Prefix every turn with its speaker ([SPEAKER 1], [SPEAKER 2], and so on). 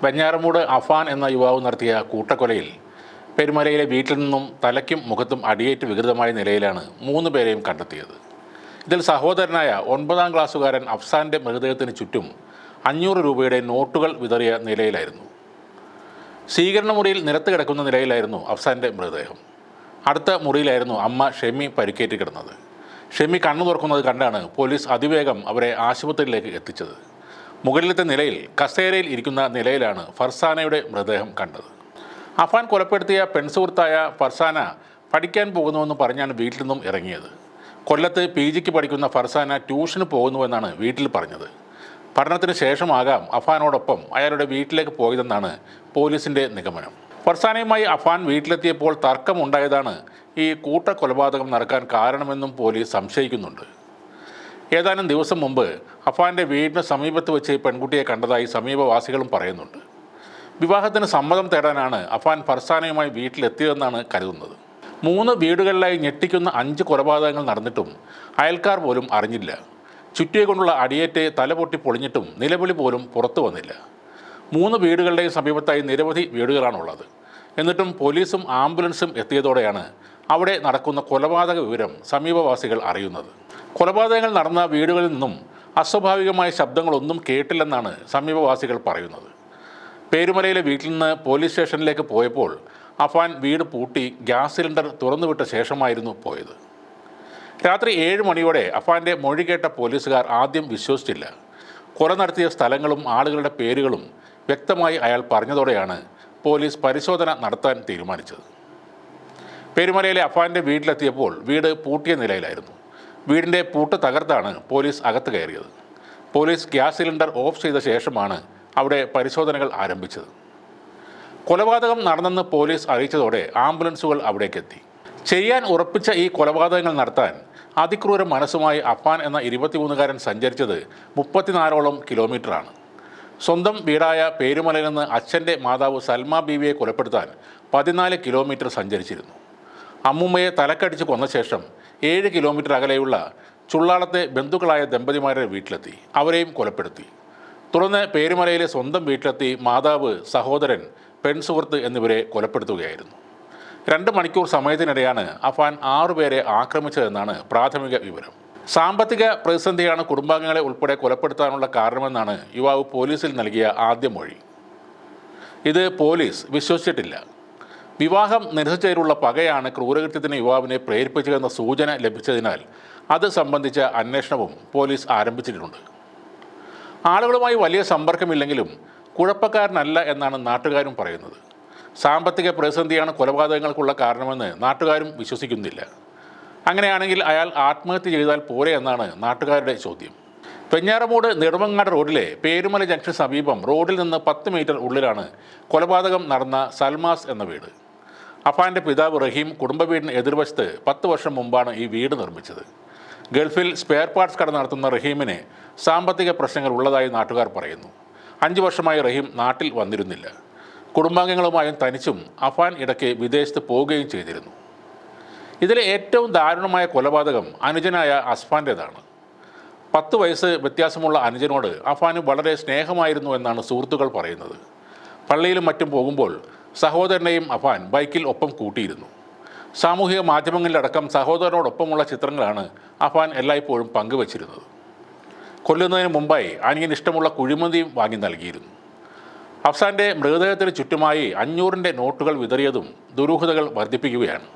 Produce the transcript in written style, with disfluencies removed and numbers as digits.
[SPEAKER 1] വെഞ്ഞാറമൂട് അഫാൻ എന്ന യുവാവ് നടത്തിയ കൂട്ടക്കൊലയിൽ പെരുമലയിലെ വീട്ടിൽ നിന്നും തലയ്ക്കും മുഖത്തും അടിയേറ്റ് വികൃതമായ നിലയിലാണ് 3 പേരെയും കണ്ടെത്തിയത്. ഇതിൽ സഹോദരനായ 9ാം ക്ലാസ്സുകാരൻ അഫ്സാന്റെ മൃതദേഹത്തിന് ചുറ്റും 500 രൂപയുടെ നോട്ടുകൾ വിതറിയ നിലയിലായിരുന്നു. സ്വീകരണ മുറിയിൽ നിലത്ത് കിടക്കുന്ന നിലയിലായിരുന്നു അഫ്സാന്റെ മൃതദേഹം. അടുത്ത മുറിയിലായിരുന്നു അമ്മ ഷെമി പരിക്കേറ്റ് കിടന്നത്. ഷെമി കണ്ണു തുറക്കുന്നത് കണ്ടാണ് പോലീസ് അതിവേഗം അവരെ ആശുപത്രിയിലേക്ക് എത്തിച്ചത്. മുകളിലത്തെ നിലയിൽ കസേരയിൽ ഇരിക്കുന്ന നിലയിലാണ് ഫർസാനയുടെ മൃതദേഹം കണ്ടത്. അഫാൻ കൊലപ്പെടുത്തിയ പെൺസുഹൃത്തായ ഫർസാന പഠിക്കാൻ പോകുന്നുവെന്ന് പറഞ്ഞാണ് വീട്ടിൽ നിന്നും ഇറങ്ങിയത്. കൊല്ലത്ത് PGക്ക് പഠിക്കുന്ന ഫർസാന ട്യൂഷന് പോകുന്നുവെന്നാണ് വീട്ടിൽ പറഞ്ഞത്. പഠനത്തിന് ശേഷമാകാം അഫാനോടൊപ്പം അയാളുടെ വീട്ടിലേക്ക് പോയതെന്നാണ് പോലീസിൻ്റെ നിഗമനം. ഫർസാനയുമായി അഫാൻ വീട്ടിലെത്തിയപ്പോൾ തർക്കമുണ്ടായതാണ് ഈ കൂട്ടക്കൊലപാതകം നടക്കാൻ കാരണമെന്നും പോലീസ് സംശയിക്കുന്നുണ്ട്. ഏതാനും ദിവസം മുമ്പ് അഫാന്റെ വീടിന് സമീപത്ത് വെച്ച് പെൺകുട്ടിയെ കണ്ടതായി സമീപവാസികളും പറയുന്നുണ്ട്. വിവാഹത്തിന് സമ്മതം തേടാനാണ് അഫാൻ ഫർസാനയുമായി വീട്ടിലെത്തിയതെന്നാണ് കരുതുന്നത്. 3 വീടുകളിലായി ഞെട്ടിക്കുന്ന 5 കൊലപാതകങ്ങൾ നടന്നിട്ടും അയൽക്കാർ പോലും അറിഞ്ഞില്ല. ചുറ്റിയെ കൊണ്ടുള്ള അടിയേറ്റ് തലപൊട്ടി പൊളിഞ്ഞിട്ടും നിലവിളി പോലും പുറത്തു വന്നില്ല. 3 വീടുകളുടെയും സമീപത്തായി നിരവധി വീടുകളാണുള്ളത്. എന്നിട്ടും പോലീസും ആംബുലൻസും എത്തിയതോടെയാണ് അവിടെ നടക്കുന്ന കൊലപാതക വിവരം സമീപവാസികൾ അറിയുന്നത്. കൊലപാതകങ്ങൾ നടന്ന വീടുകളിൽ നിന്നും അസ്വാഭാവികമായ ശബ്ദങ്ങളൊന്നും കേട്ടില്ലെന്നാണ് സമീപവാസികൾ പറയുന്നത്. പേരുമലയിലെ വീട്ടിൽ നിന്ന് പോലീസ് സ്റ്റേഷനിലേക്ക് പോയപ്പോൾ അഫാൻ വീട് പൂട്ടി ഗ്യാസ് സിലിണ്ടർ തുറന്നുവിട്ട ശേഷമായിരുന്നു പോയത്. രാത്രി 7 മണിയോടെ അഫാന്റെ മൊഴി കേട്ട പോലീസുകാർ ആദ്യം വിശ്വസിച്ചില്ല. കൊല നടത്തിയ സ്ഥലങ്ങളും ആളുകളുടെ പേരുകളും വ്യക്തമായി അയാൾ പറഞ്ഞതോടെയാണ് പോലീസ് പരിശോധന നടത്താൻ തീരുമാനിച്ചത്. പേരുമലയിലെ അഫാന്റെ വീട്ടിലെത്തിയപ്പോൾ വീട് പൂട്ടിയ നിലയിലായിരുന്നു. വീടിൻ്റെ പൂട്ട് തകർത്താണ് പോലീസ് അകത്ത് കയറിയത്. പോലീസ് ഗ്യാസ് സിലിണ്ടർ ഓഫ് ചെയ്ത ശേഷമാണ് അവിടെ പരിശോധനകൾ ആരംഭിച്ചത്. കൊലപാതകം നടന്നെന്ന് പോലീസ് അറിയിച്ചതോടെ ആംബുലൻസുകൾ അവിടേക്കെത്തി. ചെയ്യാൻ ഉറപ്പിച്ച ഈ കൊലപാതകങ്ങൾ നടത്താൻ അതിക്രൂര മനസ്സുമായി അഫാൻ എന്ന 23കാരൻ സഞ്ചരിച്ചത് 34ഓളം കിലോമീറ്ററാണ്. സ്വന്തം വീടായ പേരുമലയിൽ നിന്ന് അച്ഛൻ്റെ മാതാവ് സൽമ ബീവിയെ കൊലപ്പെടുത്താൻ 14 കിലോമീറ്റർ സഞ്ചരിച്ചിരുന്നു. അമ്മുമ്മയെ തലക്കടിച്ച് കൊന്ന ശേഷം 7 കിലോമീറ്റർ അകലെയുള്ള ചുള്ളാളത്തെ ബന്ധുക്കളായ ദമ്പതിമാരുടെ വീട്ടിലെത്തി അവരെയും കൊലപ്പെടുത്തി. തുടർന്ന് പേരുമലയിലെ സ്വന്തം വീട്ടിലെത്തി മാതാവ്, സഹോദരൻ, പെൺസുഹൃത്ത് എന്നിവരെ കൊലപ്പെടുത്തുകയായിരുന്നു. 2 മണിക്കൂർ സമയത്തിനിടെയാണ് അഫാൻ 6 പേരെ ആക്രമിച്ചതെന്നാണ് പ്രാഥമിക വിവരം. സാമ്പത്തിക പ്രതിസന്ധിയാണ് കുടുംബാംഗങ്ങളെ ഉൾപ്പെടെ കൊലപ്പെടുത്താനുള്ള കാരണമെന്നാണ് യുവാവ് പോലീസിൽ നൽകിയ ആദ്യ മൊഴി. ഇത് പോലീസ് വിശ്വസിച്ചിട്ടില്ല. വിവാഹം നിരസിച്ചതിലുള്ള പകയാണ് ക്രൂരകൃത്യത്തിന് യുവാവിനെ പ്രേരിപ്പിച്ചതെന്ന സൂചന ലഭിച്ചതിനാൽ അത് സംബന്ധിച്ച അന്വേഷണവും പോലീസ് ആരംഭിച്ചിട്ടുണ്ട്. ആളുകളുമായി വലിയ സമ്പർക്കമില്ലെങ്കിലും കുഴപ്പക്കാരനല്ല എന്നാണ് നാട്ടുകാരും പറയുന്നത്. സാമ്പത്തിക പ്രതിസന്ധിയാണ് കൊലപാതകങ്ങൾക്കുള്ള കാരണമെന്ന് നാട്ടുകാരും വിശ്വസിക്കുന്നില്ല. അങ്ങനെയാണെങ്കിൽ അയാൾ ആത്മഹത്യ ചെയ്താൽ പോരെ എന്നാണ് നാട്ടുകാരുടെ ചോദ്യം. വെഞ്ഞാറമൂട് നെടുമങ്ങാട് റോഡിലെ പേരുമല ജംഗ്ഷൻ സമീപം റോഡിൽ നിന്ന് 10 മീറ്റർ ഉള്ളിലാണ് കൊലപാതകം നടന്ന സൽമാസ് എന്ന വീട്. അഫാന്റെ പിതാവ് റഹീം കുടുംബ വീടിന് എതിർവശത്ത് 10 വർഷം മുമ്പാണ് ഈ വീട് നിർമ്മിച്ചത്. ഗൾഫിൽ സ്പെയർ പാർട്സ് കട നടത്തുന്ന റഹീമിന് സാമ്പത്തിക പ്രശ്നങ്ങൾ ഉള്ളതായി നാട്ടുകാർ പറയുന്നു. 5 വർഷമായി റഹീം നാട്ടിൽ വന്നിരുന്നില്ല. കുടുംബാംഗങ്ങളുമായും തനിച്ചും അഫാൻ ഇടയ്ക്ക് വിദേശത്ത് പോവുകയും ചെയ്തിരുന്നു. ഇതിലെ ഏറ്റവും ദാരുണമായ കൊലപാതകം അനുജനായ അസ്ഫാൻ്റേതാണ്. 10 വയസ്സ് വ്യത്യാസമുള്ള അനുജനോട് അഫാന് വളരെ സ്നേഹമായിരുന്നു എന്നാണ് സുഹൃത്തുക്കൾ പറയുന്നത്. പള്ളിയിലും മറ്റും പോകുമ്പോൾ സഹോദരനെയും അഫാൻ ബൈക്കിൽ ഒപ്പം കൂട്ടിയിരുന്നു. സാമൂഹിക മാധ്യമങ്ങളിലടക്കം സഹോദരനോടൊപ്പമുള്ള ചിത്രങ്ങളാണ് അഫാൻ എല്ലായ്പ്പോഴും പങ്കുവച്ചിരുന്നത്. കൊല്ലുന്നതിന് മുമ്പായി അനിയന് ഇഷ്ടമുള്ള കുഴിമന്തിയും വാങ്ങി നൽകിയിരുന്നു. അഫ്സാന്റെ മൃതദേഹത്തിന് ചുറ്റുമായി 500ന്റെ നോട്ടുകൾ വിതറിയതും ദുരൂഹതകൾ വർദ്ധിപ്പിക്കുകയാണ്.